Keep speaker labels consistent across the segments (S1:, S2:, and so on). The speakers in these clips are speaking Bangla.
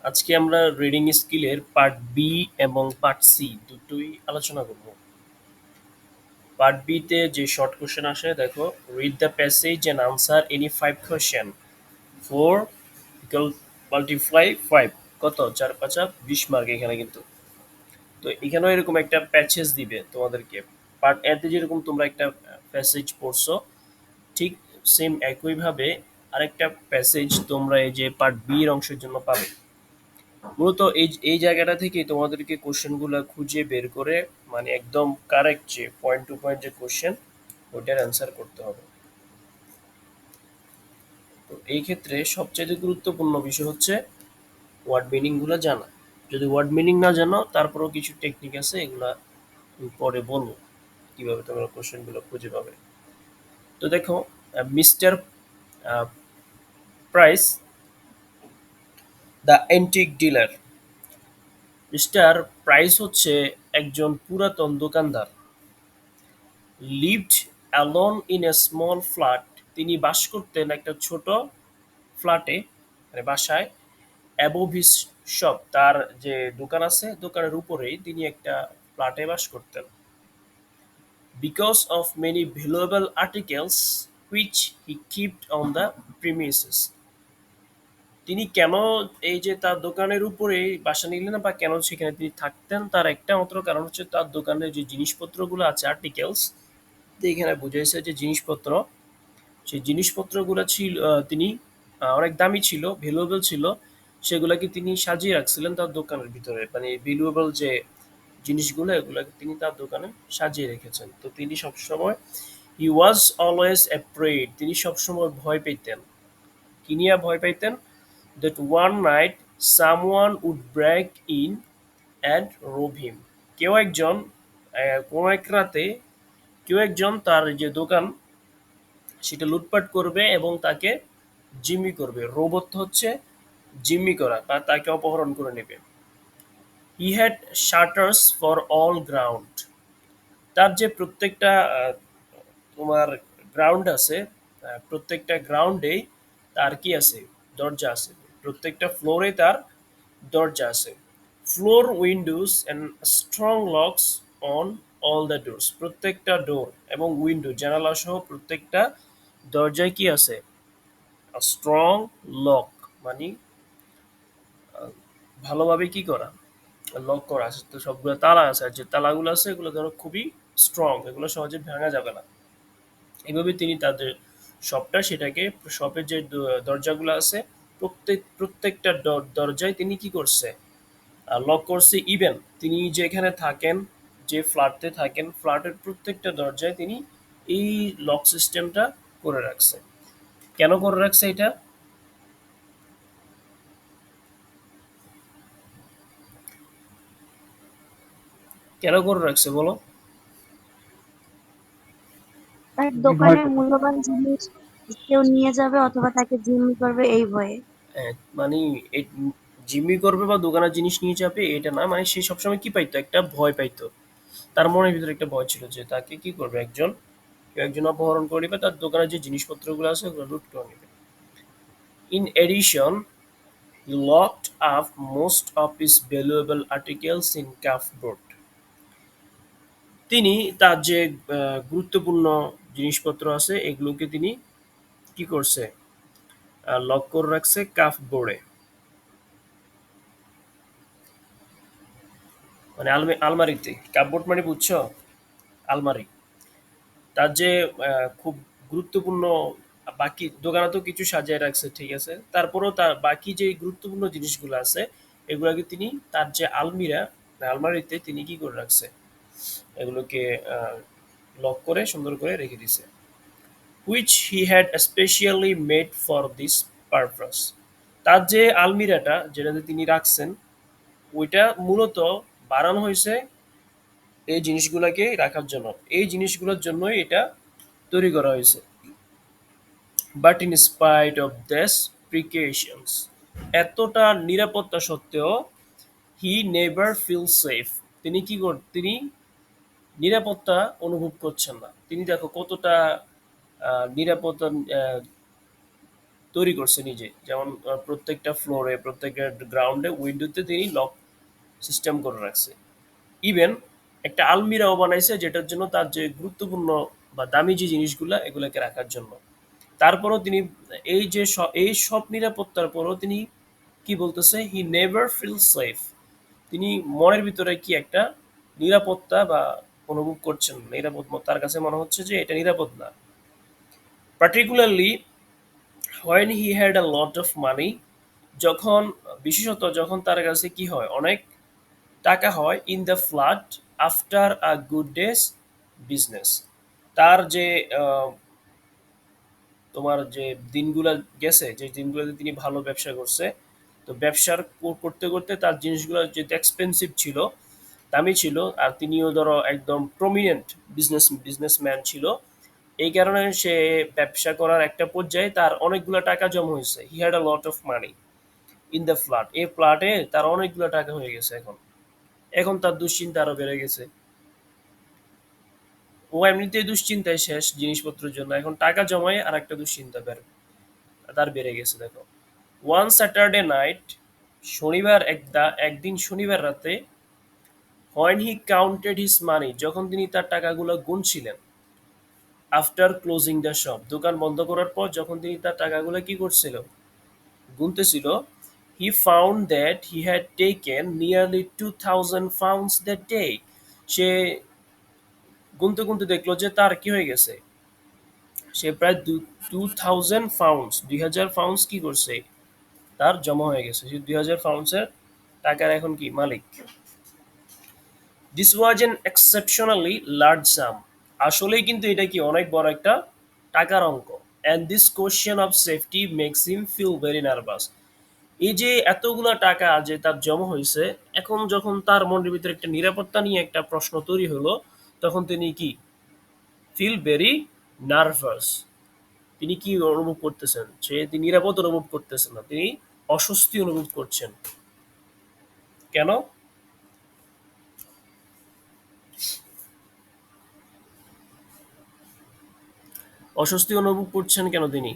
S1: আজকে আমরা রিডিং স্কিলের পার্ট বি এবং পার্ট সি দুটোই আলোচনা করব। পার্ট বি তে যে শর্ট কোশ্চেন আসে দেখো, read the passage and answer any 5 question. 4 equal multiply 5 কত 4 5 20 মার্ক এখানে কিন্তু। তো এখানেও এরকম একটা প্যাসেজ দিবে তোমাদেরকে। পার্ট এ তে যেরকম তোমরা একটা প্যাসেজ পড়ছো, ঠিক সেম একইভাবে আরেকটা প্যাসেজ তোমরা এই যে পার্ট বি এর অংশের জন্য পাবে। মূলত এই এই জায়গাটা থেকে তোমাদেরকে কোশ্চেনগুলো খুঁজে বের করে মানে একদম কারেক্ট যে পয়েন্ট টু পয়েন্ট যে কোশ্চেন ওইটার অ্যান্সার করতে হবে। তো এই ক্ষেত্রে সবচেয়ে গুরুত্বপূর্ণ বিষয় হচ্ছে ওয়ার্ড মিনিংগুলো জানা। যদি ওয়ার্ড মিনিং না জানো তারপরেও কিছু টেকনিক আছে, এগুলা আমি পরে বলবো কিভাবে তোমরা কোশ্চেনগুলো খুঁজে পাবে। তো দেখো, mister price the antique dealer. Mister price হচ্ছে একজন পুরাতন দোকানদার। Lived alone in a small flat. তিনি বাস করতেন একটা ছোট ফ্ল্যাটে, মানে বাসায়। অ্যাবোভ হিজ শপ, তার যে দোকান আছে দোকানের উপরেই তিনি একটা ফ্ল্যাটে বাস করতেন। Because of many valuable articles which he kept on the premises. তিনি কেন এই যে তার দোকানের উপরে বাসা নিলেন বা কেন সেখানে তিনি থাকতেন, তার একটা মাত্র কারণ হচ্ছে তার দোকানের যে জিনিসপত্রগুলো আছে, আর্টিকেলস। তো এখানে বুঝাইছে যে জিনিসপত্র, সেই জিনিসপত্রগুলো ছিল তিনি অনেক দামি ছিল, ভ্যালুয়েবল ছিল। সেগুলাকে তিনি সাজিয়ে রাখছিলেন তার দোকানের ভিতরে, মানে ভ্যালুয়েবল যে জিনিসগুলো এগুলাকে তিনি তার দোকানে সাজিয়ে রেখেছেন। তো তিনি সবসময় হি ওয়াজ অলওয়েজ অ্যাফ্রেড, তিনি সবসময় ভয় পেতেন। কি নিয়ে ভয় পাইতেন? That one night someone would break in and rob him. কেউ একজন কোনো এক রাতে কেউ একজন তার যে দোকান সেটা লুটপাট করবে এবং তাকে জিম্মি করবে। রোবত হচ্ছে জিম্মি করা বা তাকে অপহরণ করে নেবে। He had shutters for all ground. তার যে প্রত্যেকটা তোমার গ্রাউন্ড আছে, প্রত্যেকটা গ্রাউন্ডেই তার কি আছে? দরজা আছে। প্রত্যেকটা ফ্লোরে তার দরজা আছে। Floor Windows and strong locks on all the doors. প্রত্যেকটা ডোর এবং উইন্ডো জানালা সহ প্রত্যেকটা দরজায় কি আছে? স্ট্রং লক, মানে ভালোভাবে কি করা, লক করা আছে। তো সবগুলো তালা আছে, আর যে তালাগুলো আছে এগুলো ধরো খুবই স্ট্রং, এগুলো সহজে ভাঙা যাবে না। এইভাবে তিনি তাদের শপটা সেটাকে, শপের যে দরজাগুলো আছে প্রত্যেকটা দরজায় তিনি কি করছে? লক করছে। ইভেন তিনি যেখানে থাকেন, যে ফ্ল্যাটে থাকেন, ফ্ল্যাটের প্রত্যেকটা দরজায় তিনি এই লক সিস্টেমটা করে রাখছে। কেন করে রাখছে এটা? কেন করে রাখছে বলো?
S2: তার
S3: তিনি ভয়
S2: দোকানের
S3: পেতেন।
S2: মূল্যবান জিনিস কেউ নিয়ে যাবে অথবা তাকে জিম্মি করবে এই ভয়ে।
S1: মানে জিম্মি করবে বা দোকানের জিনিস নিয়ে যাবে এটা না, মানে সে সবসময় কি পাইতো? একটা ভয় পাইতো। তার মনের ভিতরে একটা ভয় ছিল যে তাকে কি করবে, কেউ একজন অপহরণ করে নেবে, তার দোকানের যে জিনিসপত্রগুলো আছে ওগুলো লুট করে নেবে। In addition, he locked up most of his valuable articles in cupboard. তিনি তার যে গুরুত্বপূর্ণ জিনিসপত্র আছে এগুলোকে তিনি কি করছে? লক করে রাখছে কাফবোর্ডে, মানে আলমারিতে। কাপবোর্ড মানে বুঝছো? আলমারি। তার যে খুব গুরুত্বপূর্ণ, বাকি দোকানে তো কিছু সাজিয়ে রাখছে, ঠিক আছে, তারপরেও তার বাকি যে গুরুত্বপূর্ণ জিনিসগুলো আছে এগুলাকে তিনি তার যে আলমারিতে তিনি কি করে রাখছে? এগুলোকে লক করে সুন্দর করে রেখে দিছে। Which he had specially made for this purpose. তার যে আলমিরাটা যেটাতে তিনি রাখছেন ওইটা মূলত বানানো হয়েছে এই জিনিসগুলোকে রাখার জন্য। এই জিনিসগুলোর জন্যই এটা তৈরি করা হয়েছে। But in spite of this precautions, এতটা নিরাপত্তা সত্ত্বেও হি নেভার ফিল সেফ। তিনি নিরাপত্তা অনুভব করছেন না। তিনি দেখো কতটা নিরাপত্তা তৈরি করছে নিজে, যেমন প্রত্যেকটা ফ্লোরে, প্রত্যেকটা গ্রাউন্ডে, উইন্ডোতে তিনি লক সিস্টেম করে রাখছে। ইভেন একটা আলমিরাও বানাইছে, যেটার জন্য তার যে গুরুত্বপূর্ণ বা দামি যে জিনিসগুলা এগুলোকে রাখার জন্য। তারপরও তিনি এই সব নিরাপত্তার পরও তিনি কি বলতেছে, হি নেভার ফিল সেফ। তিনি মনের ভিতরে কি একটা নিরাপত্তা বা অনুভব করছেন না, তার কাছে মনে হচ্ছে যে এটা নিরাপদ না। Particularly when he had a lot of money, যখন, বিশেষত যখন তার কাছে কি হয়, অনেক টাকা হয়, in the flood after a good days business. তার যে তোমার যে দিনগুলা গেছে, যে দিনগুলোতে তিনি ভালো ব্যবসা করছে, তো ব্যবসার করতে করতে তার জিনিসগুলো যেহেতু এক্সপেন্সিভ ছিল, দামি ছিল, আর তিনিও ধরো একদম প্রমিনেন্ট বিজনেসম্যান ছিল, এই কারণে সে ব্যবসা করার একটা পর্যায়ে তার অনেকগুলো টাকা জমা হয়েছে। He had a lot of money in the flood. এই ফ্লাডে তার অনেকগুলো টাকা হয়ে গেছে। এখন এখন তার দুশ্চিন্তা আরো বেড়ে গেছে। ও এমনিতেই দুশ্চিন্তায় শেষ জিনিসপত্রের জন্য, এখন টাকা জমায় আর একটা দুশ্চিন্তা তার বেড়ে গেছে। দেখো, ওয়ান স্যাটারডে নাইট, একদিন শনিবার রাতে, হোয়েন হি কাউন্টেড হিজ মানি, যখন তিনি তার টাকাগুলো গুনছিলেন, আফটার ক্লোজিং দ্য শপ, দোকান বন্ধ করার পর যখন তিনি তার টাকাগুলো কি করছিল, গুনতেছিল, he found that he had taken nearly 2,000 pounds that day. সে গুনতে গুনতে দেখলো যে তার কি হয়ে গেছে, সে প্রায় 2,000 পাউন্ডস, 2,000 পাউন্ডস কি করছে, তার জমা হয়ে গেছে। সে 2,000 পাউন্ডসের টাকার এখন কি মালিক। This was an exceptionally large sum. আসলেই কিন্তু এটা কি অনেক বড় একটা টাকার অঙ্ক। And this question of safety makes him feel very nervous. এই যে এতগুলা টাকা যে তার জমা হয়েছে, এখন যখন তার মনের ভিতরে একটা নিরাপত্তা নিয়ে একটা প্রশ্ন তৈরি হলো, তখন তিনি কি ফিল ভেরি নার্ভাস। তিনি কি অনুভব করতেছেন, তিনি নিরাপদ অনুভব করতেছেন না, তিনি অস্বস্তি অনুভব করছেন। কেন অস্বস্তি অনুভব করছেন, কেন তিনি?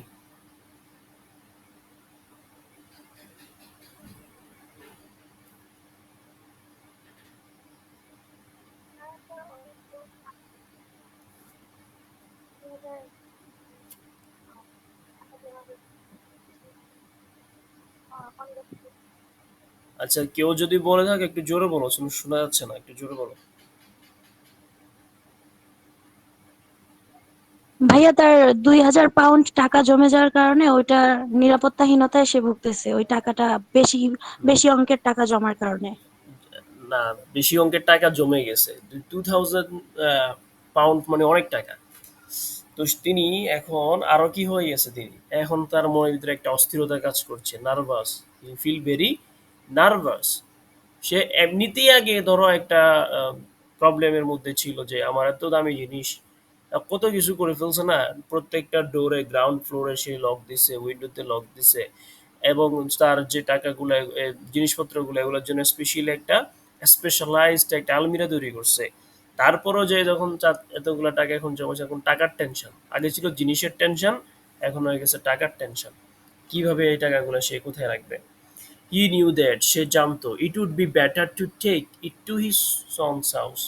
S1: আচ্ছা, কেউ যদি বলে থাকে একটু জোরে বলো, শোনা যাচ্ছে না, একটু জোরে বলো।
S2: ভাইয়া, তার 2,000 পাউন্ড টাকা জমে যাওয়ার কারণে ওইটা নিরাপত্তাহীনতায় সে ভুগতেছে, ওই টাকাটা বেশি বেশি অঙ্কের টাকা জমার কারণে।
S1: না, বেশি অঙ্কের টাকা জমে গেছে। 2,000 পাউন্ড মানে অনেক টাকা। তো তিনি এখন আরো কি হয়ে গেছে, তিনি এখন তার মনের ভিতরে একটা অস্থিরতা কাজ করছে, নার্ভাস। হি ফিল ভেরি নার্ভাস। সে এমনিতেই আগে ধরো একটা প্রবলেমের মধ্যে ছিল, যে আমার এত দামি জিনিস, কত কিছু করে ফেলছে না, প্রত্যেকটা ডোরে, গ্রাউন্ড ফ্লোরে সে লক দিছে, উইন্ডোতে লক দিছে, এবং তার যে টাকাগুলো, জিনিসপত্রগুলো, এগুলোর জন্য একটা স্পেশালাইজড একটা আলমিরা তৈরি করছে। তারপরও যে যখন এতগুলো টাকা এখন জমেছে, এখন টাকার টেনশন। আগে ছিল জিনিসের টেনশন, এখন হয়ে গেছে টাকার টেনশন। কিভাবে এই টাকাগুলো সে কোথায় রাখবে। হি নিউ দ্যাট, সে জানতো, it would be better to take it to his son's house.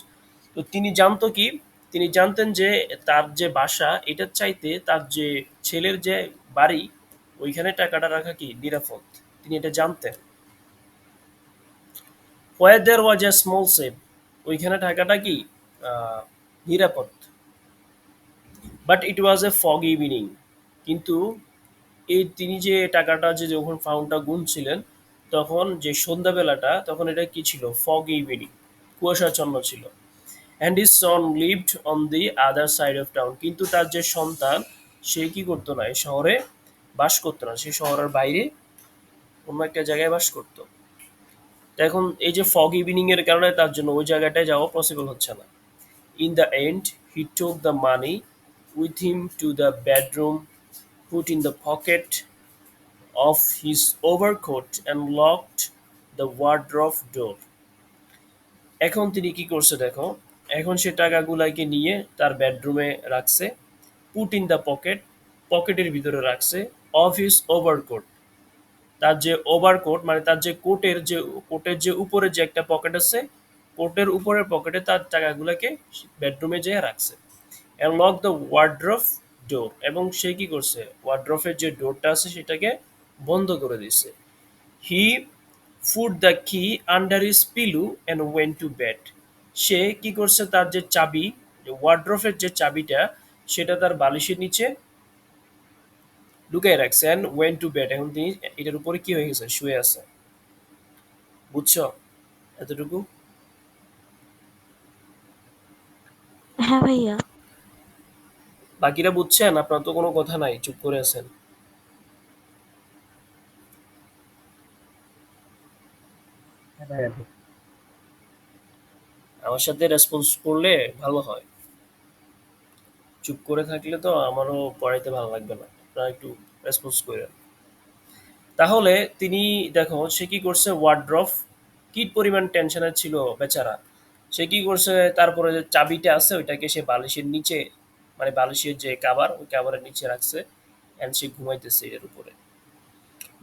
S1: তো তিনি জানতো কি, তিনি জানতেন যে তার যে বাসা, এটার চাইতে তার যে ছেলের যে বাড়ি, ওইখানে টাকাটা রাখা কি নিরাপদ। তিনি এটা জানতেন। হোয়ার দেয়ার ওয়াজ এ স্মল সেভ, ওইখানে টাকাটা কি আহ, নিরাপদ। But it was A fog evening, কিন্তু তিনি যে টাকাটা যে যখন ফাউন্ডটা গুনছিলেন, তখন যে সন্ধ্যাবেলাটা, তখন এটা কি ছিল, ফগ ইভিনিং, কুয়াশাচ্ছন্ন ছিল। And his son lived on the other side of town, কিন্তু তার যে সন্তান, সে কি করতো না, এই শহরে বাস করতো না, সে শহরের বাইরে অন্য একটা জায়গায় বাস করতো। তো এখন এই যে ফগ ইভিনিং এর কারণে তার জন্য ওই জায়গাটায় যাওয়া পসিবল হচ্ছে না। In the end he took the money with him to the bedroom, put in the pocket of his overcoat and locked the wardrobe door. এখন তিনি কি করছে দেখো, এখন সে টাকাগুলাকে নিয়ে তার বেডরুমে রাখছে। পুট ইন দ্য পকেট, পকেটের ভিতরে রাখছে অফ হিজ ওভারকোট। তার যে ওভারকোট মানে তার যে কোটের যে উপরে যে একটা পকেট আছে, কোটের উপরের পকেটে তার টাকাগুলোকে বেডরুমে যেয়ে রাখছে। অ্যান্ড লক দ্য ওয়ার্ড্রফ ডোর, এবং সে কি করছে ওয়ার্ড্রফের যে ডোরটা আছে সেটাকে বন্ধ করে দিছে। He put the key under his pillow and went to bed. সে কি করছে তার যে চাবি, ওয়ার্ড্রফের যে চাবিটা, সেটা তার বালিশের নিচে ঢুকাই রাখছে অ্যান্ড ওয়েন্ট টু বেড। এখন তিনি এটার উপরে কি হয়ে গেছে, শুয়ে আছে। বুঝছো এতটুকু?
S2: হ্যাঁ ভাইয়া।
S1: বাকিরা বুঝছেন? আপনার তো কোনো কথা নাই, চুপ করে আছেন।
S3: হ্যাঁ ভাইয়া।
S1: আমার সাথে রেসপন্স করলে ভালো হয়। চুপ করে থাকলে তো আমারও পড়াইতে ভালো লাগবে না। আপনারা একটু রেসপন্স করেন। তাহলে তিনি, দেখো সে কি করছে, ওয়ার্ড্রফ কি পরিমাণ টেনশনে ছিল বেচারা। সে কি করছে, তারপরে যে চাবিটা আছে ওইটাকে সে বালিশের নিচে, মানে বালিশের যে কাভার ওই কাভারের নিচে রাখছে, অ্যান্ড সে ঘুমাইতেছে এর উপরে।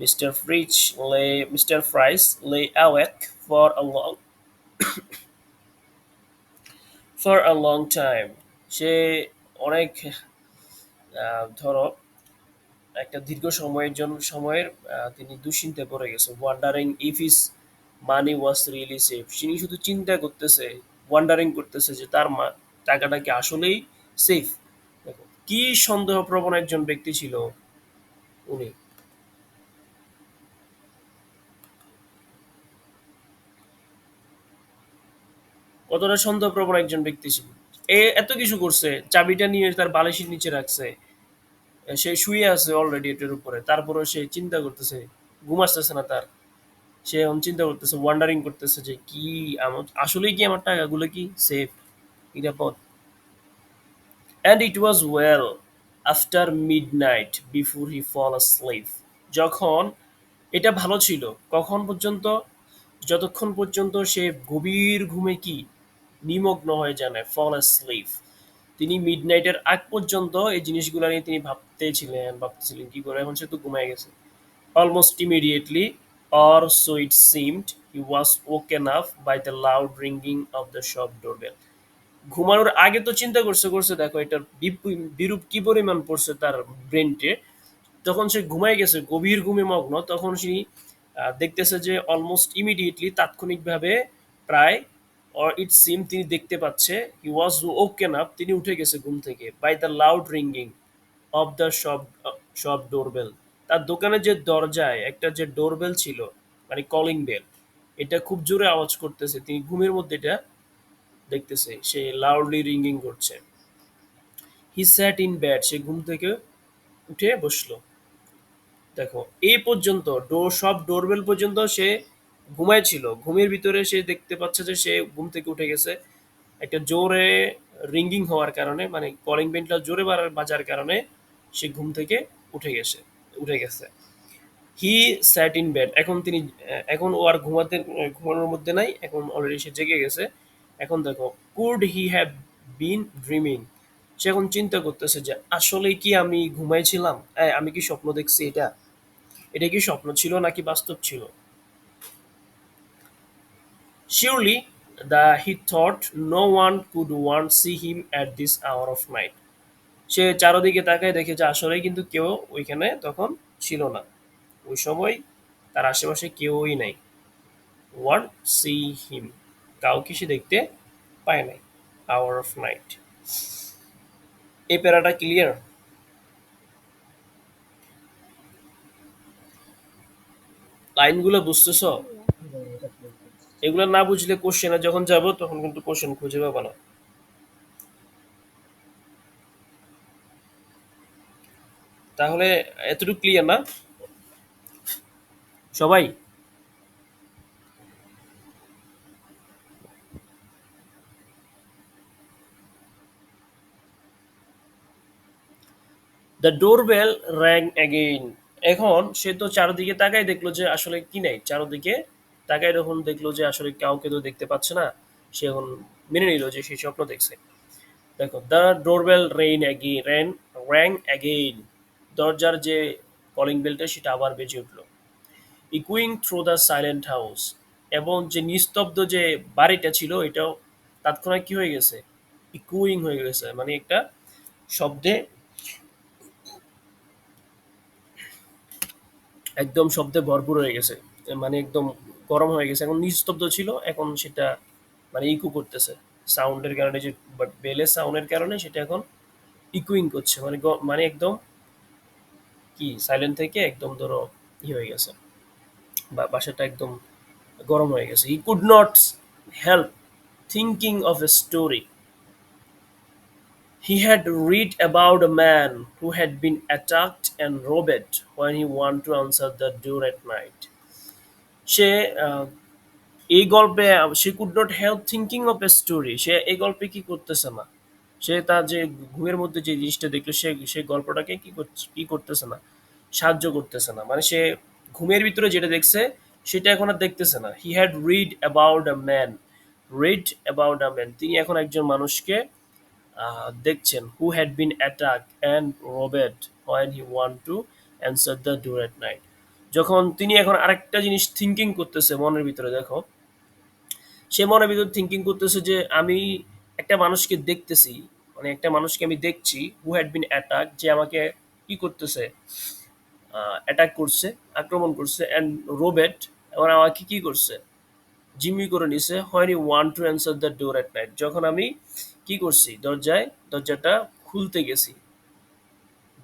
S1: Mister Price lay awake for a long time. সে অনেক, ধরো একটা দীর্ঘ সময়ের তিনি দুশ্চিন্তায় পড়ে গেছে। Wondering if his money was really safe. তিনি শুধু চিন্তা করতেছে, ওয়ান্ডারিং করতেছে যে তার টাকাটা কি আসলেই সেফ। দেখো কি সন্দেহপ্রবণ একজন ব্যক্তি ছিল উনি। কতটা সন্দেহপ্রবণ একজন ব্যক্তি ছিল। এত কিছু করছে, চাবিটা নিয়ে তার বালিশের নিচে রাখছে, সে শুয়ে আছে অলরেডি এটার উপরে, তারপরেও সে চিন্তা করতেছে, ঘুম আসতেছে না তার। সে এখন চিন্তা করতেছে, ওয়ান্ডারিং করতেছে যে কি আমার আসলেই কি আমার টাকাগুলো কি সেফ, নিরাপদ। And it was well after midnight before he fell asleep। যখন এটা ভালো ছিল, কখন পর্যন্ত, যতক্ষণ পর্যন্ত সে গভীর ঘুমে কি নিমগ্ন হয়ে যায় না, ফল asleep। তিনি মিডনাইটের আগ পর্যন্ত এই জিনিসগুলো নিয়ে তিনি ভাবতেছিলেন কি করে, এখন সে তো ঘুমায় গেছে। Almost immediately, or so it seemed, he was woken up by the loud ringing of the shop doorbell. ঘুমানোর আগে তো চিন্তা করছে দেখো এটার বিরূপ কি পরিমাণ পড়ছে তার ব্রেনটে। তখন সে ঘুমায় গেছে, গভীর ঘুমে মগ্ন, তখন সে দেখতেছে যে অলমোস্ট ইমিডিয়েটলি, তাৎক্ষণিকভাবে, প্রায়, অর ইট সিম, তিনি দেখতে পাচ্ছে, হি ওয়াজ ওকেন আপ, তিনি উঠে গেছে ঘুম থেকে, by the loud ringing of the shop doorbell. তার দোকানের যে দরজায় একটা যে ডোরবেল ছিল, মানে কলিং বেল, এটা খুব জোরে আওয়াজ করতেছে, তিনি ঘুমের মধ্যে এটা দেখতেছে, সে লাউডলি রিঙ্গিং করছে। হি স্যাট ইন বেড, সে ঘুম থেকে উঠে বসলো। দেখো এই পর্যন্ত সব ডোরবেল পর্যন্ত সে ঘুমায় ছিল, ঘুমের ভিতরে সে দেখতে পাচ্ছে যে সে ঘুম থেকে উঠে গেছে। একটা জোরে রিঙ্গিং হওয়ার কারণে, মানে কলিং বেলটা জোরে বাজার কারণে সে ঘুম থেকে উঠে গেছে। হি স্যাট ইন বেড, এখন তিনি, এখন ও আর ঘুমানোর মধ্যে নাই, এখন অলরেডি সে জেগে গেছে। এখন দেখো, could he have been dreaming. সে এখন চিন্তা করতেছে যে আসলে কি আমি ঘুমাইছিলাম, আমি কি স্বপ্ন দেখছি, এটা কি স্বপ্ন ছিল নাকি বাস্তব ছিল। Surely the he thought no one could one see him at this hour of night. সে চারদিকে তাকায়, দেখে যে আসলে কিন্তু কেউ ওইখানে তখন ছিল না, ওই সময় তার আশেপাশে কেউই নাই। ওয়ান সি হিম, কাউকে সে দেখতে পায় নাই। আওয়ার অফ নাইট, এই প্যারাটা ক্লিয়ার? লাইনগুলো বুঝতেছ?
S3: জি ভাইয়া, এটা ক্লিয়ার করছি।
S1: এগুলো না বুঝলে কোশ্চেনে যখন যাব তখন কিন্তু কোশ্চেন খুঁজে পাবো না। তাহলে এতটুকু ক্লিয়ার না সবাই? The doorbell rang again. এখন সে তো চারদিকে তাকায়, দেখলো যে আসলে কি নাই, চারদিকে তাকায় যখন দেখলো যে আসলে কাউকে তো দেখতে পাচ্ছে না, সে এখন মেনে নিল যে সে স্বপ্ন দেখছে। দেখো, দ্য ডোরবেল র্যাং অ্যাগেইন। দরজার যে কলিং বেলটা সেটা আবার বেজে উঠলো, ইকুইং থ্রু দ্য সাইলেন্ট হাউস। এবং যে নিস্তব্ধ যে বাড়িটা ছিল এটাও তৎক্ষণাৎ কি হয়ে গেছে, ইকুইং হয়ে গেছে, মানে একটা শব্দে, একদম শব্দে ভরপুর হয়ে গেছে, মানে একদম গরম হয়ে গেছে, এখন নিস্তব্ধ ছিল, এখন সেটা মানে ইকো করতেছে সাউন্ডের কারণে, যে বেলের সাউন্ডের কারণে সেটা এখন ইকুইং করছে, মানে মানে একদম কি সাইলেন্ট থেকে একদম ধরো ই হয়ে গেছে, বা বাসাটা একদম গরম হয়ে গেছে। He could not help thinking of a story he had read about a man who had been attacked and robbed when he wanted to answer the door at night. সে এই গল্পে সে could not help thinking of a story, সে এই গল্পে কি করতেছে না, সে তার যে ঘুমের মধ্যে যে জিনিসটা দেখলো সে সে গল্পটাকে কি করতেছে না, সাহায্য করতেছে না, মানে সে ঘুমের ভিতরে যেটা দেখছে সেটা এখন আর দেখতেছে না। He had read about a man, read about a man, তিনি এখন একজন মানুষকে দেখছেন, who had been attack and robbed when he want to answer the door at night. যখন তিনি এখন আরেকটা জিনিস থিঙ্কিং করতেছে মনের ভিতরে, দেখো সে মনের ভিতর থিঙ্কিং করতেছে যে আমি একটা মানুষকে দেখতেছি, মানে একটা মানুষকে আমি দেখছি, হু হ্যাড বিন অ্যাটাক, যে আমাকে কি করতেছে, অ্যাটাক করছে, আক্রমণ করছে, অ্যান্ড রোবেট, এবং আমাকে কি করছে, জিম্মি করে নিছে, when you want to answer the door at night, যখন আমি কি করছি, দরজাটা খুলতে গেছি,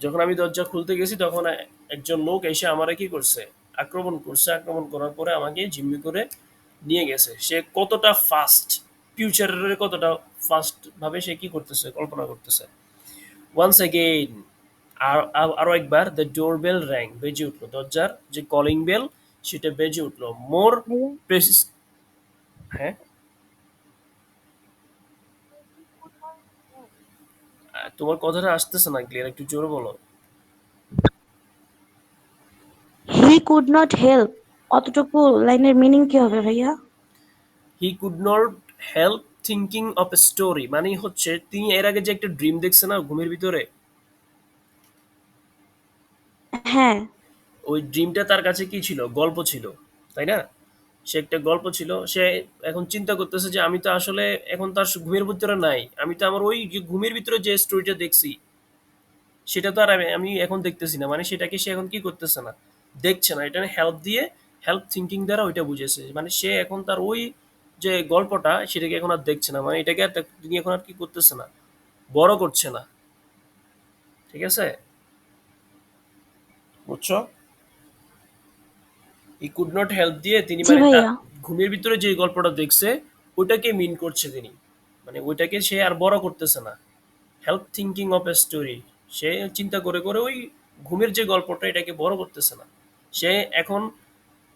S1: যখন আমি দরজা খুলতে গেছি তখন একজন লোক এসে আমারে কি করছে, আক্রমণ করছে, আক্রমণ করার পরে আমাকে জিম্মি করে নিয়ে গেছে। সে কতটা ফাস্ট, ফিউচারের কতটা ফাস্ট ভাবে সে কি করতেছে, কল্পনা করতেছে। ওয়ান্স অ্যাগেইন, আরো একবার দ্য ডোর বেল র্যাং, বেজে উঠলো, দরজার যে কলিং বেল সেটা বেজে উঠলো, মোর
S2: ভাইয়া,
S1: প্রেসিস। হ্যাঁ, তোমার কথাটা আসতেছে না ক্লিয়ার, একটু জোরে বলো।
S2: হি কুড নট হেল্প, অতটুকু লাইনের মিনিং কি হবে ভাইয়া?
S1: He could not help thinking of a story, মানে হচ্ছে তিনি এর আগে যে একটা ড্রিম দেখছে না ঘুমের ভিতরে,
S2: হ্যাঁ,
S1: ওই ড্রিমটা তার কাছে কি ছিল, গল্প ছিল, তাই না? সে একটা গল্প ছিল, সে এখন চিন্তা করতেছে যে আমি তো আসলে এখন তার ঘুমের ভিতরে নাই, আমি তো আমার ওই যে ঘুমের ভিতরে যে স্টোরিটা দেখছি সেটা তো আর আমি এখন দেখতেছি না, মানে সেটাকে সে এখন কি করতেছে না, দেখছে না, এটা হেল্প দিয়ে, হেল্প থিঙ্কিং দ্বারা ওইটা বুঝেছে, মানে সে এখন তার ওই যে গল্পটা সেটাকে এখন আর দেখছে না, মানে এটাকে আর তিনি এখন আর কি করতেছে না, বড় করছে না, ঠিক আছে, বুঝছো? ই কুড নট হেল্প দিয়ে তিনি
S2: জি
S1: মানে তার
S2: ভাইয়া।
S1: ঘুমের ভিতরে যে গল্পটা দেখছে ওইটাকে মিন করছে তিনি, মানে ওইটাকে সে আর বড় করতেছে না, help thinking of a story, সে চিন্তা করে করে ওই ঘুমের যে গল্পটা এটাকে বড় করতেছে না, সে এখন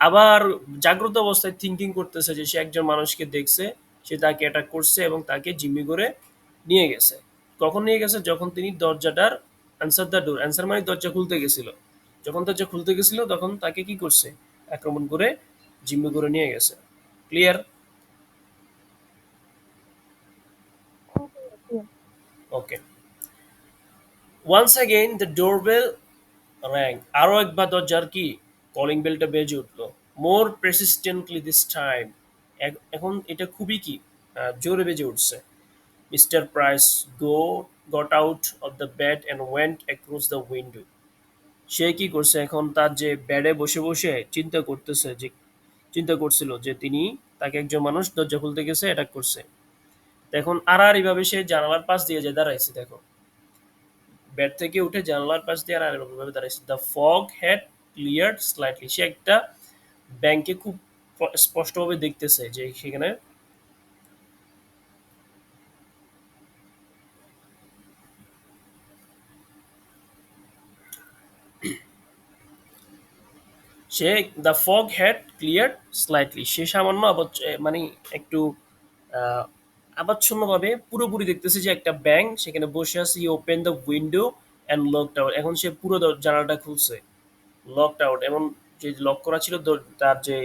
S1: আবার জাগ্রত অবস্থায় থিঙ্কিং করতেছে যে সে একজন মানুষকে দেখছে, সে তাকে অ্যাটাক করছে এবং তাকে জিম্মি করে নিয়ে গেছে। কখন নিয়ে গেছে, যখন তিনি দরজাটার অ্যান্সার দ্য ডোর, অ্যান্সার মানে দরজা খুলতে গেছিল, যখন দরজা খুলতে গেছিল তখন তাকে কি করছে, আক্রমণ করে জিম্মি করে নিয়ে গেছে। Clear? Okay. Once again the doorbell rang, আরও একবার দরজার কি কলিং বেলটা বেজে উঠলো, মোর প্রেসিস্টেন্টলি দিস টাইম, এখন এটা খুবই কি জোরে বেজে উঠছে। Mister Price go got out of the bed and went across the window, সে কি করছে, এখন তার যে বেডে বসে বসে চিন্তা করতেছে, যে চিন্তা করছিল যে তিনি, তাকে একজন মানুষ দরজা খুলতে গেছে, অ্যাটাক করছে, এখন আর এইভাবে সে জানালার পাশ দিয়ে যে দাঁড়াইছে, দেখো বেড থেকে উঠে জানালার পাশ দিয়ে আর এরকমভাবে দাঁড়াইছে। The fog had cleared slightly, সে একটা ব্যাংকে খুব স্পষ্টভাবে দেখতেছে যে সেখানে সে, the fog had cleared slightly, সে সামান্য মানে একটু আহ, আবচ্ছন্নভাবে পুরোপুরি দেখতেছে যে একটা ব্যাংক সেখানে বসে আছে। He open the window and looked out, এখন সে পুরো জানালাটা খুলছে, লকড আউট, এবং যে লক করা ছিল তার যে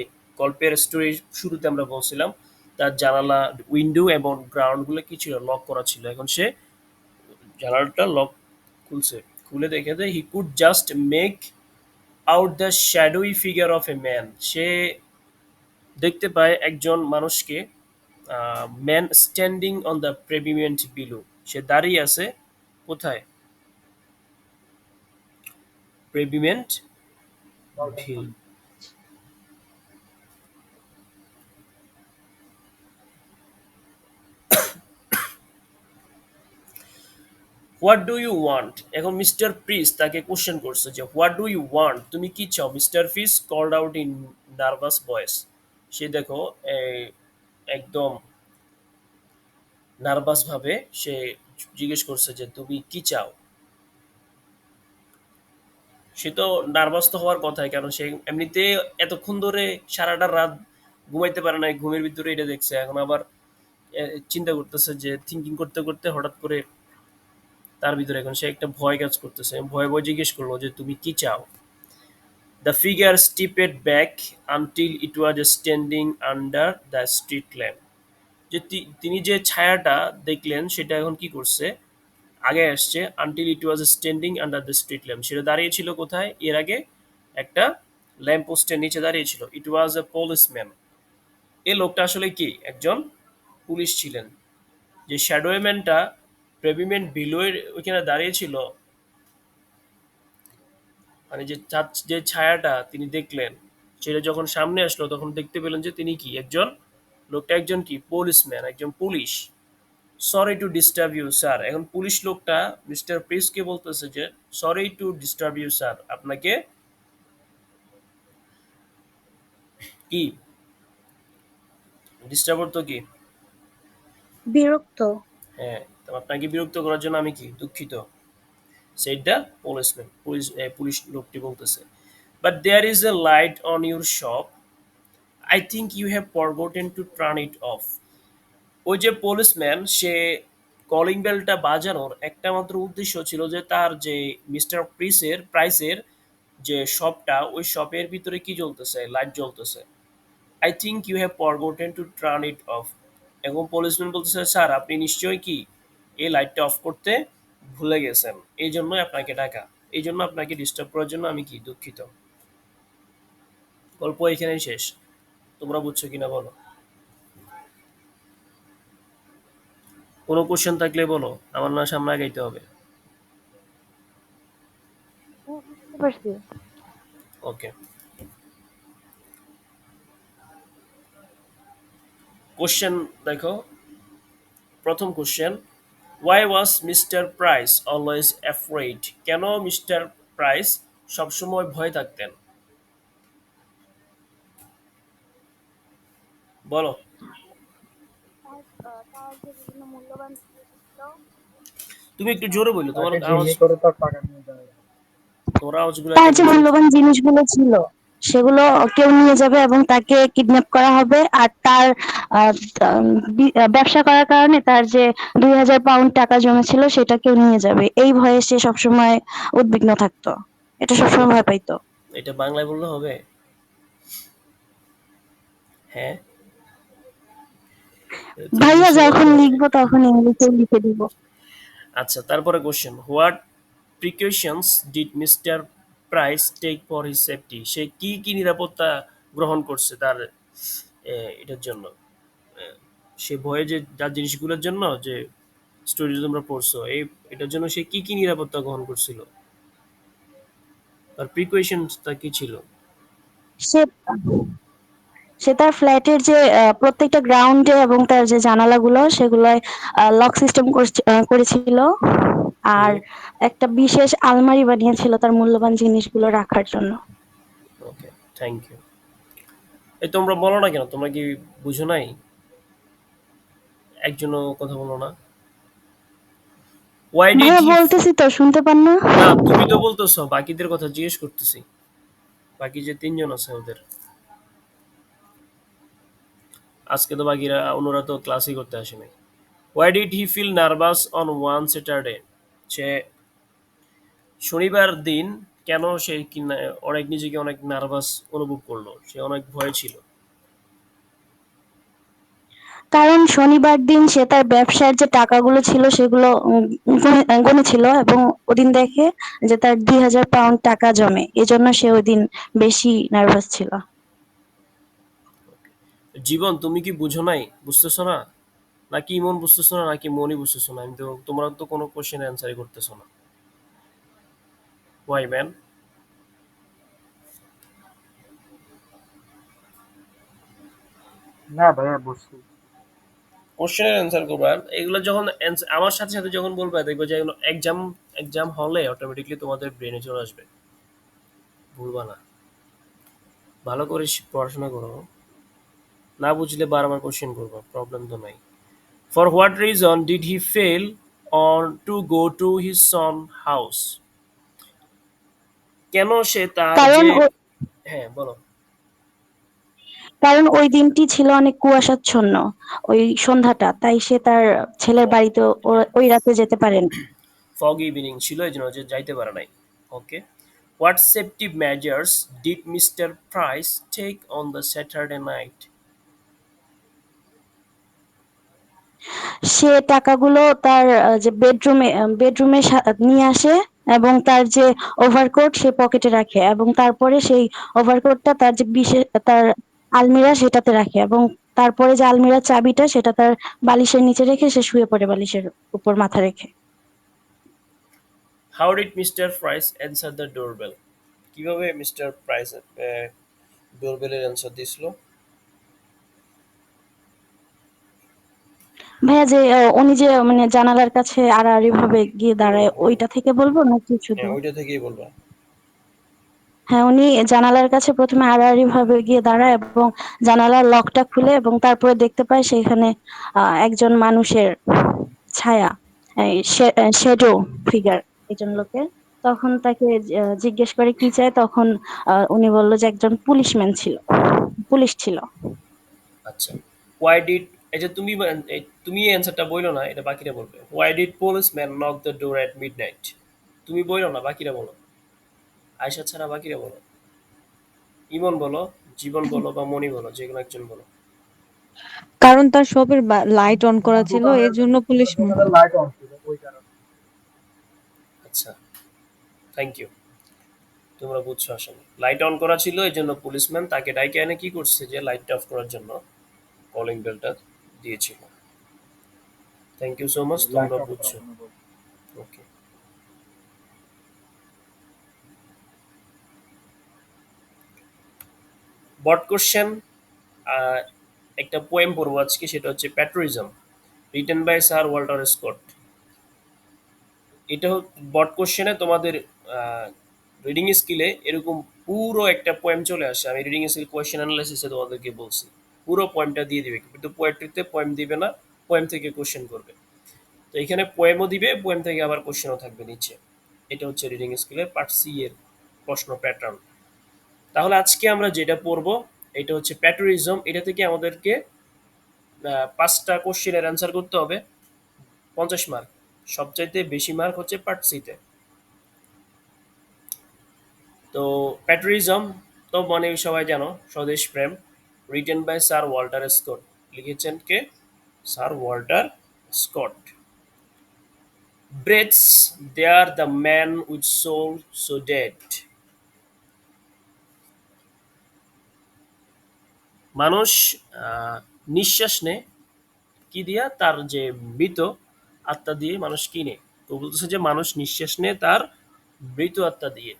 S1: গল্পের স্টোরি শুরুতে আমরা বলছিলাম, তার জানালা, উইন্ডো এবং গ্রাউন্ডগুলো কি ছিল, লক করা ছিল, এখন সে জানালাটা খুলছে, খুলে দেখে যে he could just make out the shadowy figure of a man. সে দেখতে পায় একজন মানুষকে, man standing on the pavement below. সে দাঁড়িয়ে আছে কোথায়? Pavement below. What do you want? এখন মিস্টার প্রিস তাকে কোশ্চেন করছে যে হোয়াট ডু ইউ ওয়ান্ট, তুমি কি চাও? Mister Price called out in nervous voice. সে দেখো একদম নার্ভাস ভাবে সে জিজ্ঞেস করছে যে তুমি কি চাও। সে তো নার্ভাস তো হওয়ার কথাই, কারণ সে এমনিতে এতক্ষণ ধরে সারাটা রাত ঘুমাইতে পারে না, ঘুমের ভিতরে এটা দেখছে। এখন আবার চিন্তা করতেছে, যে থিঙ্কিং করতে করতে হঠাৎ করে তার ভিতরে এখন সে একটা ভয় কাজ করতেছে। ভয় ভয় জিজ্ঞেস করলো যে তুমি কি চাও। The figure stepped back until it was standing under the street lamp. যে তিনি যে ছায়াটা দেখলেন সেটা এখন কি করছে, আগে আসছে until it was standing under the street lamp. সেটা দাঁড়িয়ে ছিল কোথায়? এর আগে একটা ল্যাম্প পোস্টের নিচে দাঁড়িয়ে ছিল। ইট ওয়াজ এ পুলিশম্যান। এই লোকটা আসলে কি? একজন পুলিশ ছিলেন। যে শ্যাডোম্যানটা প্রেভিমেন্ট বিলোয়ের ওইখানে দাঁড়িয়ে ছিল, মানে যে ছায়াটা তিনি দেখলেন সেটা যখন সামনে আসলো তখন দেখতে পেলেন যে তিনি কি একজন, লোকটা একজন কি পুলিশম্যান, একজন police. Sorry to disturb you sir. এখন পুলিশ লোকটা মিস্টার প্রিসকে বলতেছে যে sorry to disturb you sir, আপনাকে কি ডিস্টার্ব করতো কি?
S2: বিরক্ত।
S1: হ্যাঁ, তো আপনাকে বিরক্ত করার জন্য আমি কি দুঃখিত। Said the policeman. পুলিশ লোকটি বলতেছে, but there is a light on your shop, I think you have forgotten to turn it off. ওই যে পুলিশম্যান, সে কলিং বেলটা বাজানোর একটা মাত্র উদ্দেশ্য ছিল যে তার যে মিস্টার প্রাইসের যে শপটা, ওই শপের ভিতরে কি জ্বলতেছে? লাইট জ্বলতেছে। I think you have forgotten to turn it off. এবং পুলিশম্যান বলতেছে স্যার আপনি নিশ্চয়ই কি এই লাইটটা অফ করতে ভুলে গেছেন, এই জন্যই আপনাকে ডাকা, এই জন্য আপনাকে ডিস্টার্ব করার জন্য আমি কি দুঃখিত। গল্প এখানেই শেষ। তোমরা বুঝছো কিনা বলো? কোনো কোশ্চেন থাকলে বলো, আমার না সামনে আগাইতে হবে।
S2: বুঝতে পারছি।
S1: ওকে, কোশ্চেন দেখো। প্রথম question, why was mister price always afraid? কেন মিস্টার প্রাইস সবসময় ভয় থাকতেন? বলো।
S2: তার যে বিভিন্ন মূল্যবান জিনিস ছিল,
S1: তুমি একটু জোরে বললো, তোমার
S3: তাকে
S1: আওয়াজ,
S3: জিম্মি করে তার টাকা নিয়ে যাবে।
S1: তোমার আওয়াজগুলো
S2: তার
S1: একটা
S2: যে
S1: নিচে।
S2: মূল্যবান জিনিসগুলো ছিল সেগুলো কেউ নিয়ে যাবে এবং তাকে কিডন্যাপ করা হবে। আর তার আহ, ব্যবসা করার কারণে তার যে 2000 পাউন্ড টাকা জমেছিল সেটা কেউ নিয়ে যাবে, এই ভয়ে সে সবসময় উদ্বিগ্ন থাকতো। এটা সবসময় ভয় পাইতো।
S1: এটা বাংলায় বললে হবে? হ্যাঁ, তো
S2: ভাইয়া
S1: ইংলিশে
S2: যখন
S1: বলতে হবে।
S2: লিখবো তখন ইংলিশে লিখে দিব।
S1: আচ্ছা, তারপরে question, what precautions did mister Price take for his safety? সে কি কি নিরাপত্তা গ্রহণ করছে তার এটার জন্য? সে ভয়ে যে যার জিনিসগুলোর জন্য, যে স্টোরি তোমরা পড়ছো, এটার জন্য সে কি কি নিরাপত্তা গ্রহণ করছিল? তার প্রিকশনসটা কি ছিল?
S2: সে সে তার ফ্ল্যাটের যে প্রত্যেকটা গ্রাউন্ডে এবং তার যে জানালাগুলো সেগুলোয় লক সিস্টেম করেছিল। আর
S1: হুম।
S2: একটা বিশেষ আলমারি বানিয়েছিল তার মূল্যবান জিনিসগুলো রাখার জন্য।
S1: ওকে, থ্যাংক ইউ। এই তোমরা বলো না কেন, তোমরা কি বুঝো নাই? একজনও কথা বলো না। ওয়াই ডিড
S2: ভাইয়া
S1: হি?
S2: বলতেছি তো, শুনতে পান না?
S1: না, তুমি তো বলতেছো, বাকিদের কথা জিজ্ঞেস করতেছি। বাকি যে তিনজন আছে ওদের, আজকে তো বাকিরা অন্যরা তো ক্লাসই করতে আসে নাই। Why did he feel nervous on one Saturday? সে শনিবার দিন কেন সে অনেক নিজেকে অনেক নার্ভাস অনুভব করলো, সে অনেক ভয় ছিল?
S2: কারণ শনিবার দিন সে তার ব্যবসার যে টাকাগুলো ছিল সেগুলো গুনেছিল এবং ওদিন দেখে যে তার 2000 পাউন্ড টাকা জমে, এজন্য সে ওইদিন বেশি নার্ভাস ছিল।
S1: জীবন, তুমি কি বুঝো নাই? বুঝতেছো না? নাকি ইমন বুঝতেছো না, নাকি মনি বুঝতেছো না? আমি তো, তোমরা তো কোনো কোশ্চেন অ্যান্সারই করতেছো না। Why man?
S3: না ভাইয়া বুঝছি।
S1: কোশ্চেনের অ্যান্সার করবা। এগুলো যখন আমার সাথে সাথে যখন বলবে, দেখবে যে এগুলো এক্সাম এক্সাম হলে অটোমেটিকলি তোমাদের ব্রেনে চলে আসবে। ভুলবা না। ভালো করে পড়াশোনা করো। না বুঝলে বারবার কোশ্চেন করবা, প্রবলেম তো নাই। For what reason did he fail on to go to his son house? কেন সে তার
S2: কারণ
S1: যে,
S2: ও-
S1: হ্যাঁ বলো।
S2: কারণ ওই দিনটি ছিল অনেক কুয়াশাচ্ছন্ন, ওই সন্ধ্যাটা, তাই সে তার ছেলের বাড়িতে
S1: হ্যাঁ,
S2: ওই রাতে যেতে পারেন।
S1: ফগ ইভিনিং ছিল, এই জন্য যে যাইতে পারে নাই। Okay. What safety measures did mister Price take on the Saturday night?
S2: সে টাকাগুলো তার যে বেডরুমে নিয়ে আসে এবং তার যে ওভারকোট সে পকেটে রাখে এবং তারপরে সেই ওভারকোটটা তার যে বিশেষ তার আলমিরা সেটাতে রাখে এবং তারপরে যে আলমিরার চাবিটা সেটা তার বালিশের নিচে রেখে সে শুয়ে পড়ে বালিশের উপর মাথা রেখে।
S1: How did mister price answer the doorbell? কিভাবে মিস্টার প্রাইস ডোরবেলের অ্যান্সার দিছিল?
S2: ভাইয়া যে উনি যে মানে জানালার কাছে আড়াআড়ি ভাবে গিয়ে
S1: হুম
S2: দাঁড়ায়,
S1: হুম।
S2: ওইটা থেকে বলবো নাকি শুধু?
S1: হ্যাঁ, ওইটা থেকেই বলবা।
S2: হ্যাঁ, উনি জানালার কাছে প্রথমে আড়াআড়ি ভাবে গিয়ে দাঁড়ায় এবং জানালার লকটা খুলে এবং তারপরে দেখতে পায় সেখানে একজন মানুষের ছায়া, শ্যাডো ফিগার, একজন লোকের। তখন তাকে জিজ্ঞেস করে কি চায়, তখন উনি বলল যে একজন পুলিশ ছিল।
S1: আচ্ছা। হোয়াই ডিড, এই যে তুমি তুমি অ্যান্সারটা বইলো না, এটা বাকিরা বলবে। Why did policeman knock the door at midnight? তুমি বইলো না, বাকিরা বলো। আয়শা ছাড়া বাকিরা বলো। ইমন বলো, জীবন বলো, বা মনি বলো, যে কোনো একজন বলো।
S4: কারণ তার শপের লাইট অন করা
S3: ওনার
S4: ছিল,
S3: দোকানের
S4: এর জন্য পুলিশ
S3: দোকানের লাইট অন ছিল ওই কারণে।
S1: আচ্ছা, থ্যাংক ইউ। তোমরা বুঝছো আসলে। লাইট অন করা ছিল, এই জন্য পুলিশম্যান তাকে ডাইকে এনে কি করছে, যে লাইটটা অফ করার জন্য কলিং বেলটা দিয়েছিল। Thank you so much,
S3: light
S1: তোমরা
S3: অফ করার
S1: বুঝছো।
S3: জন্য বলছে।
S1: ওকে। বট কোশ্চেন। একটা পোয়েম পড়বো আজকে, সেটা হচ্ছে patriotism, written by sir Walter Scott. এটা বট কোশ্চেনে তোমাদের রিডিং স্কিলে এরকম পুরো একটা পোয়েম চলে আসে। আমি রিডিং স্কিল কোয়েশ্চেন অ্যানালাইসিসে তোমাদেরকে বলছি, পুরো পোয়েমটা দিয়ে দিবে, কিন্তু পোয়েট্রিতে পোয়েম দিবে না, পোয়েম থেকে কোশ্চেন করবে। তো এখানে পোয়েমও দিবে, পোয়েম থেকে আবার কোশ্চেনও থাকবে নিচে। এটা হচ্ছে রিডিং স্কিলের পার্ট সি এর প্রশ্ন প্যাটার্ন। তাহলে আজকে আমরা যেটা পড়বো, এটা হচ্ছে প্যাট্রিজম। এটা থেকে আমাদেরকে 5টা কোশ্চেনের অ্যান্সার করতে হবে, 50 মার্ক। সবচাইতে বেশি মার্ক হচ্ছে পার্ট সিতে। তো প্যাট্রিজম তো মানে সবাই জানো, স্বদেশ প্রেম, written by sir Walter Scott. লিখেছেন কে? Sir Walter Scott. Breathes there the man with soul so dead. মানুষ নিঃশ্বাস নেয় কি দিয়া? তার যে মৃত আত্মা দিয়ে মানুষ কিনে। তো বলতেছে যে মানুষ নিঃশ্বাস নেয় তার মৃত আত্মা দিয়ে।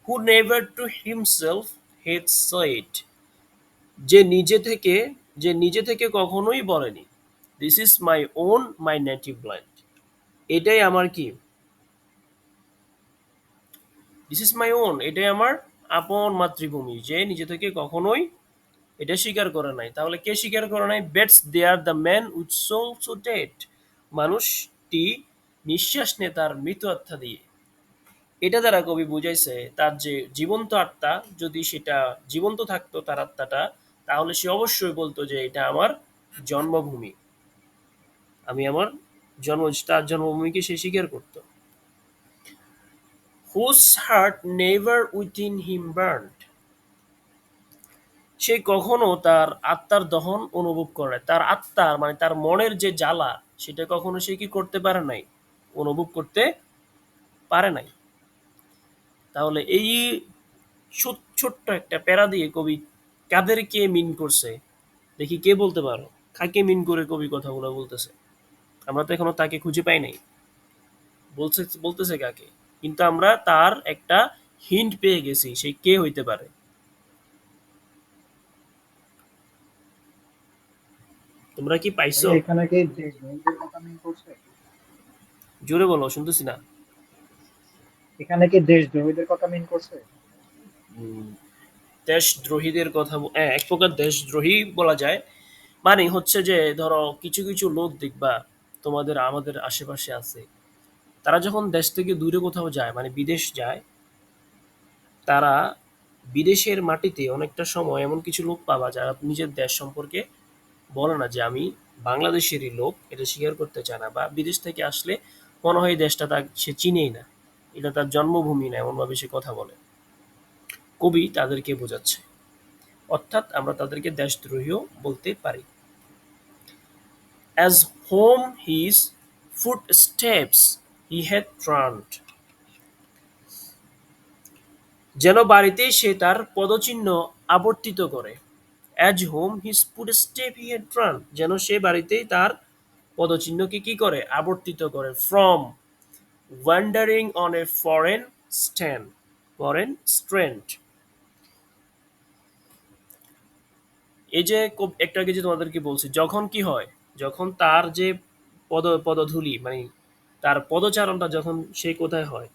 S1: Who never to himself head side, যে নিজে থেকে, যে নিজে থেকে কখনোই বলেনি this is my own my native land, এটাই আমার কি, দিস ইজ মাই ওন, এটাই আমার আপন মাতৃভূমি, যে নিজে থেকে কখনোই এটা স্বীকার করে নাই। তাহলে কে স্বীকার করে নাই? Breathes there are the man with soul so dead, মানুষটি নিঃশ্বাস নেয় তার মৃত আত্মা দিয়ে। এটা দ্বারা কবি বুঝাইছে তার যে জীবন্ত আত্মা, যদি সেটা জীবন্ত থাকতো তার আত্মাটা, তাহলে সে অবশ্যই বলতো যে এটা আমার জন্মভূমি, আমি আমার জন্ম, তার জন্মভূমিকে সে স্বীকার করত। হুজ হার্ট নেভার উইথিন হিম বার্নড, সে কখনো তার আত্মার দহন অনুভব করে নাই। তার আত্মার মানে তার মনের যে জ্বালা সেটা কখনো সে কি করতে পারে নাই, অনুভব করতে পারে নাই। তাহলে এই ছোট্ট একটা প্যারা দিয়ে কবি কাদেরকে মিন করছে দেখি, কে বলতে পারো? কাকে মিন করে কবি কথাগুলো বলতেছে? আমরা তো এখনো তাকে খুঁজে পাই নাই। বলতেছে কাকে? কিন্তু আমরা তার একটা হিন্ট পেয়ে গেছি সে কে হইতে পারে। তোমরা কি পাইছো?
S3: ভাইয়া এখানে কি দেশদ্রোহীদের কথা মিন করছে?
S1: জোরে বলো, শুনতেছি না।
S3: এখানে কি দেশদ্রোহীদের কথা মিন করছে?
S1: উম, দেশদ্রোহীদের কথা হ্যাঁ, এক প্রকার দেশদ্রোহী বলা যায়। মানে হচ্ছে যে ধরো কিছু কিছু লোক দেখবা তোমাদের আমাদের আশেপাশে আছে, তারা যখন দেশ থেকে দূরে কোথাও যায় মানে বিদেশ যায়, তারা বিদেশের মাটিতে অনেকটা সময় এমন কিছু লোক পাবা যারা নিজের দেশ সম্পর্কে বলে না যে আমি বাংলাদেশেরই লোক, এটা স্বীকার করতে চায় না, বা বিদেশ থেকে আসলে মনে হয় এই দেশটা তার সে চিনেই না, এটা তার জন্মভূমি না, এমনভাবে সে কথা বলে। কবি তাদেরকে বোঝাচ্ছে, অর্থাৎ আমরা তাদেরকে দেশদ্রোহীও বলতে পারি। As home his footsteps he had turned, যেন বাড়িতে সে তার পদচিহ্ন আবর্তিত করে। As home his footsteps he had turned, যেন সে বাড়িতেই তার পদচিহ্নকে কি করে, আবর্তিত করে। From wandering on a foreign strand, এই যে একটু আগে যে তোমাদেরকে বলছি, যখন কি হয়, যখন তার যে পদধূলি মানে তার পদচারণটা যখন সে কোথায় হয়,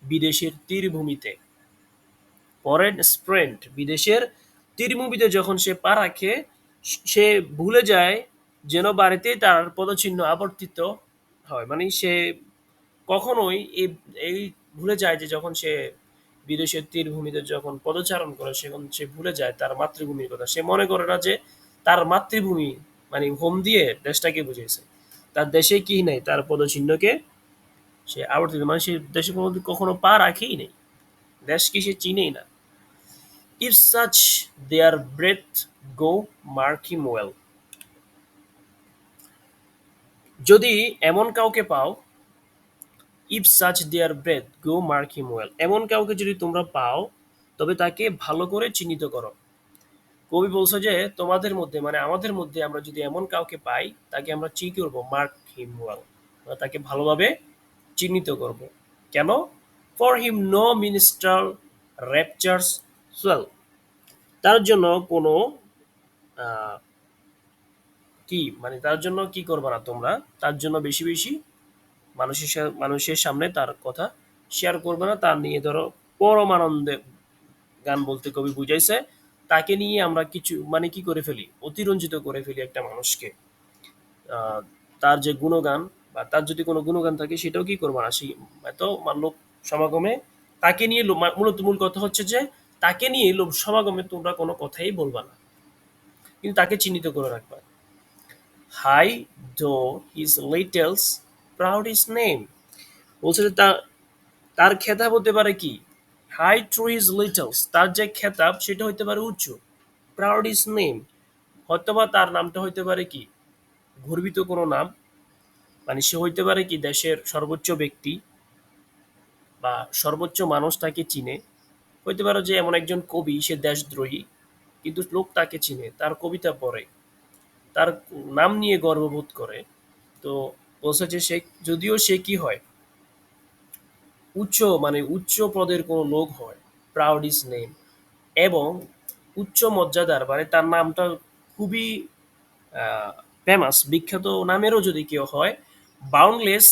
S1: বিদেশের তীরভূমিতে। ফরেন স্ট্রেন্ট, বিদেশের তীরভূমিতে যখন সে পা রাখে, সে ভুলে যায় যেন বাড়িতে তার পদচিহ্ন আবর্তিত হয়। মানে সে কখনোই এই ভুলে যায় যে যখন সে বিদেশের তীরভূমিতে যখন পদচারণ করে সেখন সে ভুলে যায় তার মাতৃভূমির কথা। সে মনে করে না যে তার মাতৃভূমি মানে হোম দিয়ে দেশটাকে বুঝিয়েছে। তার দেশে কি নাই, তার পদচিহ্নকে সে আবর্তিত, মানে সে দেশে কখনো পা রাখেই নেই, দেশকে সে চিনেই না। If such their breath go, mark him well, যদি এমন কাউকে পাও, if such their breath go, mark him well, এমন কাউকে যদি তোমরা পাও তবে তাকে ভালো করে চিহ্নিত করো। কবি বলছে যে তোমাদের মধ্যে মানে আমাদের মধ্যে আমরা যদি এমন কাউকে পাই তাকে আমরা কি করবো, মার্ক হিম ওয়েল, তাকে ভালোভাবে চিহ্নিত করব। কেন? For him no minister র্যাপচার্স Soyel, তার জন্য কোনো আহ, কি মানে তার জন্য কি করবে না তোমরা, তার জন্য বেশি বেশি মানুষের সামনে তার কথা শেয়ার করবে না। তার নিয়ে ধরো পরমানন্দে গান বলতে কবি বুঝাইছে তাকে নিয়ে আমরা কিছু মানে কি করে ফেলি, অতিরঞ্জিত করে ফেলি একটা মানুষকে। আহ, তার যে গুণগান বা তার যদি কোনো গুণগান থাকে সেটাও কি করবো না, সেই এত লোক সমাগমে তাকে নিয়ে মূলত মূল কথা হচ্ছে যে তাকে নিয়ে লোক সমাগমে তোমরা কোনো কথাই বলবা না, কিন্তু তাকে চিহ্নিত করে রাখবা। High though his titles proud his name, বলছে যে তার খেতাব হতে পারে কি, হাই ট্রু হিজ লিটলস, তার যে খেতাব সেটা হইতে পারে উচ্চ। প্রাউড হিজ নেম, হয়তোবা তার নামটা হইতে পারে কি, গর্বিত কোনো নাম, মানে সে হইতে পারে কি দেশের সর্বোচ্চ ব্যক্তি বা সর্বোচ্চ মানুষ তাকে চিনে। হইতে পারে যে এমন একজন কবি সে দেশদ্রোহী কিন্তু লোক তাকে চিনে, তার কবিতা পড়ে, তার নাম নিয়ে গর্ববোধ করে। তো বলছে যে সে যদিও সে কি হয়, উচ্চ মানে উচ্চ পদের কোনো লোক হয়, প্রাউড ইজ নেম, এবং উচ্চ মর্যাদার মানে তার নামটা খুবই ফেমাস বিখ্যাত নামেরও যদি কেউ হয়, boundless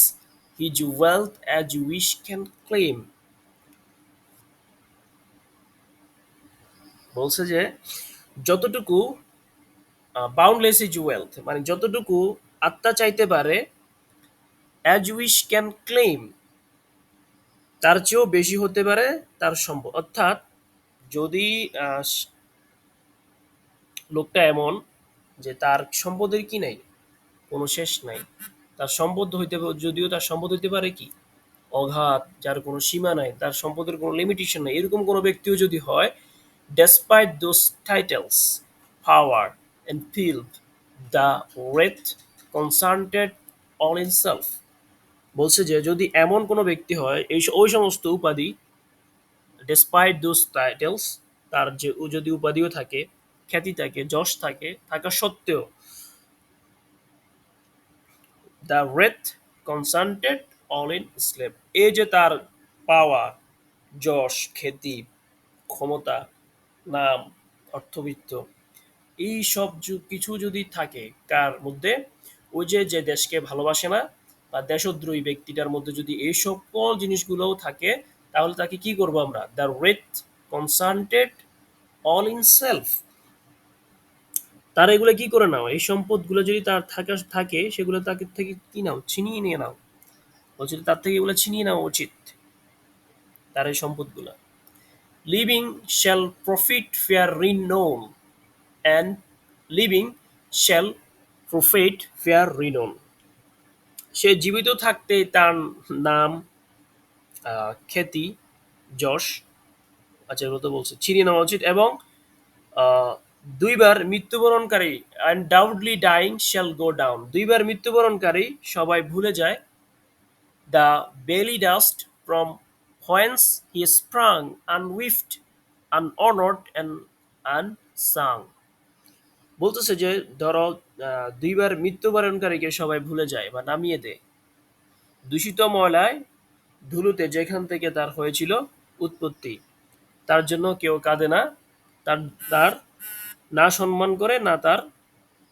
S1: his wealth as wish can claim, বলছে যে যতটুকু বাউন্ডলেস হিজ ওয়েলথ মানে যতটুকু আত্মা চাইতে পারে, অ্যাজ উইশ ক্যান ক্লেম তার চেয়েও বেশি হতে পারে তার সম্পদ। অর্থাৎ যদি আহ, লোকটা এমন যে তার সম্পদের কি নাই, কোনো শেষ নাই, তার সম্পদ হইতে যদিও তার সম্পদ হইতে পারে কি অগাধ, যার কোনো সীমা নাই, তার সম্পদের কোনো লিমিটেশন নাই, এরকম কোনো ব্যক্তিও যদি হয়, Despite those titles, power, and filth, the wraith concentrated on himself. বলছে যে যদি এমন কোনো ব্যক্তি হয় ওই সমস্ত উপাধি, ডেসপাইট দোজ টাইটেলস, তার যে যদি উপাধিও থাকে, খ্যাতি থাকে, যশ থাকে, থাকা সত্ত্বেও the wrath কনসান্টেড all in slave, এই যে তার পাওয়ার, যশ, খ্যাতি, ক্ষমতা, নাম, অর্থবিত্ত, এই সব কিছু যদি থাকে কার মধ্যে, ওই যে যে দেশকে ভালোবাসে না বা দেশদ্রোহী ব্যক্তিটার মধ্যে যদি এই সকল জিনিসগুলোও থাকে, তাহলে তাকে কি করবো আমরা? The wrath কনসান্টেড all in self, তার এগুলো কি করে নাও, এই সম্পদগুলো যদি তার থাকে সেগুলো তাকে থেকে কি নাও, ছিনিয়ে নিয়ে নাও। বলছিল তার থেকে এগুলো ছিনিয়ে নেওয়া উচিত, তার এই সম্পদগুলো। Living shall profit fair renown, and living shall profit fair renown, সে জীবিত থাকতে তার নাম, খ্যাতি, যশ, আচ্ছা এগুলো তো বলছে, ছিনিয়ে নেওয়া উচিত। এবং আহ, দুইবার মৃত্যুবরণকারী, undoubtedly dying shall go down, দুইবার মৃত্যুবরণকারী সবাই ভুলে যায়, the vile dust from whence he sprung unwept, unhonoured and unsung. বলতেছে যে ধরো দুইবার মৃত্যুবরণকারীকে সবাই ভুলে যায় বা নামিয়ে দেয় দূষিত ময়লায়, ধুলোতে, যেখান থেকে তার হয়েছিল উৎপত্তি, তার জন্য কেউ কাঁদে না, তার তার না সম্মান করে, না তার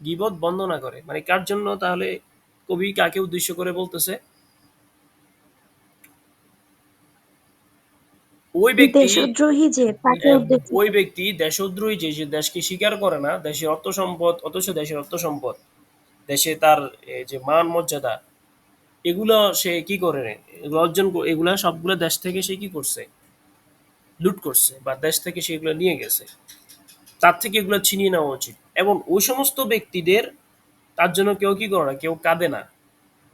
S1: গীবত বন্দনা করে। মানে কার জন্য তাহলে কবি কাকে উদ্দেশ্য করে বলতেছে? ওই ব্যক্তি,
S2: দেশদ্রোহী যে তাকে উদ্দেশ্য
S1: ওই
S2: করে।
S1: ব্যক্তি দেশদ্রোহী যে যে দেশকে স্বীকার করে না, দেশের অর্থ সম্পদ, অথচ দেশের অর্থ সম্পদ, দেশে তার যে মান মর্যাদা, এগুলো সে কি করে, এগুলো এগুলা সবগুলো দেশ থেকে সে কি করছে, লুট করছে, বা দেশ থেকে সেগুলো নিয়ে গেছে, তার থেকে এগুলো ছিনিয়ে নেওয়া উচিত। এবং ওই সমস্ত ব্যক্তিদের, তার জন্য কেউ কি করে না, কেউ কাঁদে না,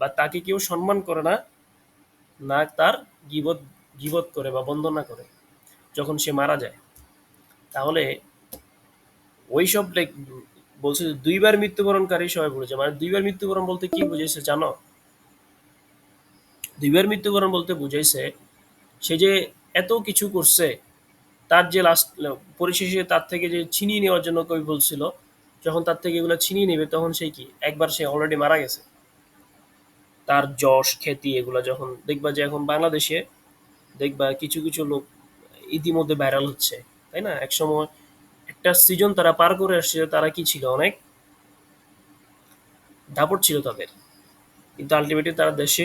S1: বা তাকে কেউ সম্মান করে না, না তার গীবত গীবত করে বা বন্দনা করে যখন সে মারা যায়। তাহলে ওইসব বলছে যে দুইবার মৃত্যুবরণকারী সবাই বলেছে, মানে দুইবার মৃত্যুবরণ বলতে কি বুঝেছে জানো? দুইবার মৃত্যুবরণ বলতে বুঝাইছে সে যে এত কিছু করছে, তার যে লাস্ট পরিশেষে তার থেকে যে ছিনিয়ে নেওয়ার জন্য কবি বলছিল, যখন তার থেকে এগুলো ছিনিয়ে নেবে তখন সে কি একবার সে অলরেডি মারা গেছে। তার যশ, খ্যাতি, এগুলো যখন দেখবা যে এখন বাংলাদেশে দেখবা কিছু কিছু লোক ইতিমধ্যে ভাইরাল হচ্ছে, তাই না? একসময় একটা সিজন তারা পার করে আসছে, তারা কি ছিল, অনেক দাপট ছিল তাদের, কিন্তু আলটিমেটলি তারা দেশে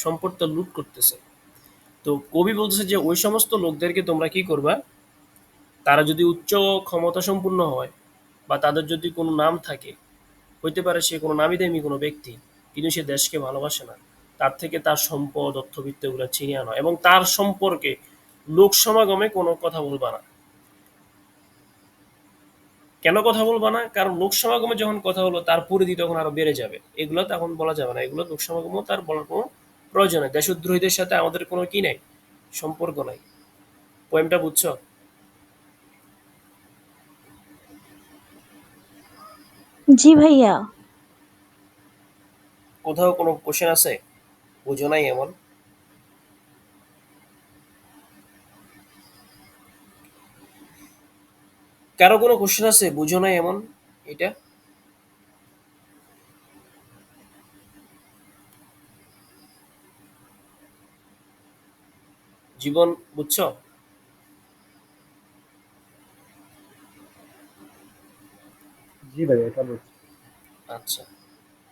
S1: সম্পদটা লুট করতেছে। তো কবি বলতেছে যে ওই সমস্ত লোকদেরকে তোমরা কি করবা, তারা যদি উচ্চ ক্ষমতা সম্পন্ন হয় বা তাদের যদি কোনো নাম থাকে, হইতে পারে সে কোনো নামি দামি কোনো ব্যক্তি, কিন্তু সে দেশকে ভালোবাসে না, তার থেকে তার সম্পদ, অর্থবিত্ত এগুলো ছিনিয়ে আনো, এবং তার সম্পর্কে লোক সমাগমে কোনো কথা বলবা না। কেন কথা বলবা না? কারণ লোক সমাগমে যখন কথা হলো তার পরিধি তখন আরো বেড়ে যাবে, এগুলো তখন বলা যাবে না, এগুলো লোক সমাগমও তার বলার কোনো প্রয়োজন নেই। দেশদ্রোহীদের সাথে আমাদের কোনো কি নেই, সম্পর্ক নাই। পয়েমটা বুঝছো?
S2: জি ভাইয়া।
S1: কোথাও কোনো কোশ্চেন আছে বুঝো নাই এমন? কারো কোনো কোশ্চেন আছে বুঝো নাই এমন এটা? জীবন বুঝছো?
S3: জি ভাই, এটা বুঝছি।
S1: আচ্ছা,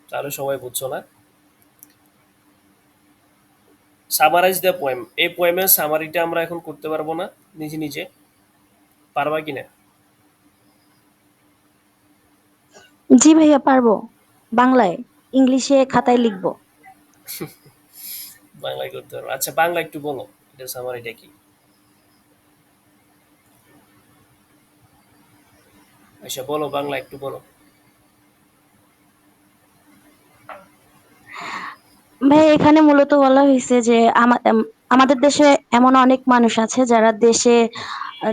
S1: তাহলে সবাই বুঝছো না। সামারাইজ দ্য পোয়েম, এই পোয়েমের সামারিটা আমরা এখন করতে পারবো না নিজে নিজে, পারবা কিনা?
S2: জি ভাইয়া পারবো, বাংলায়, ইংলিশে খাতায় লিখবো।
S1: বাংলায় করতে পারবো, আচ্ছা বাংলা একটু বলো, এটা সামারিটা কি? আচ্ছা বলো, বাংলা একটু বলো।
S2: ভাই এখানে মূলত বলা হয়েছে যে আমাদের দেশে এমন অনেক মানুষ আছে যারা দেশে